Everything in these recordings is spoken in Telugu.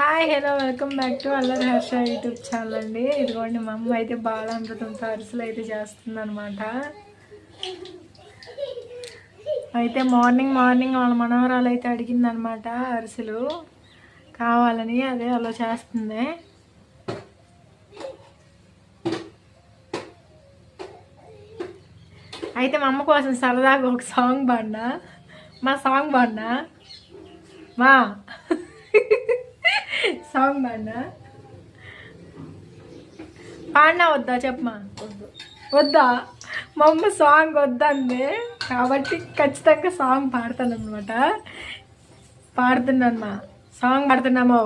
Hi hello welcome back to అల్లరి హర్ష యూట్యూబ్ ఛానల్ అండి. ఇదిగోండి మా అమ్మ అయితే బాలామృతంతో అరిసెలు అయితే చేస్తుందన్నమాట. అయితే మార్నింగ్ వాళ్ళ మనవరాలు అయితే అడిగిందనమాట అరిసెలు కావాలని, అదే అలా చేస్తుంది. అయితే మా అమ్మ కోసం సరదాగా ఒక సాంగ్ పాడినా, మా సాంగ్ పాడినా మా సాంగ్ పాడినా వద్దా చెప్పమా? వద్దా? మా అమ్మ సాంగ్ వద్దంది కాబట్టి ఖచ్చితంగా సాంగ్ పాడతాను అనమాట. పాడుతున్నామ్మా, సాంగ్ పాడుతున్నామో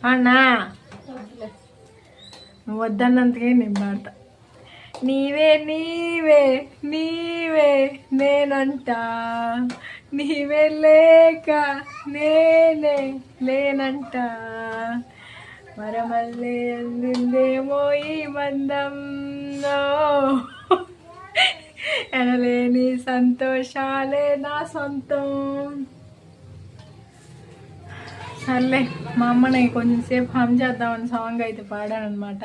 పాడినా నువ్వు వద్దన్నంతకే నేను పాడతా. నీవే నీవే నీవే నేనంట, నీవే లేక నేనే లేనంట, మరమల్లే అందిందేమో ఈ బంధం, ఎనలేని సంతోషాలే నా సొంతం. సర్లే, మా అమ్మని కొంచెం సేపు హమ్ చేద్దామని సాంగ్ అయితే పాడాను అనమాట.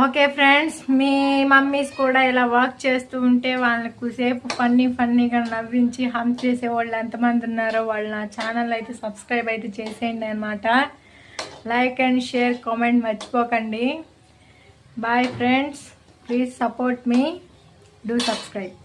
ఓకే ఫ్రెండ్స్, మీ మమ్మీస్ కూడా ఇలా వర్క్ చేస్తూ ఉంటే వాళ్ళని కొద్దిసేపు ఫన్నీగా నవ్వించి హమ్ చేసేవాళ్ళు ఎంతమంది ఉన్నారో వాళ్ళు నా ఛానల్ అయితే సబ్స్క్రైబ్ అయితే చేసేయండి అనమాట. లైక్ అండ్ షేర్ కామెంట్ మర్చిపోకండి. Bye friends, please support me, do subscribe.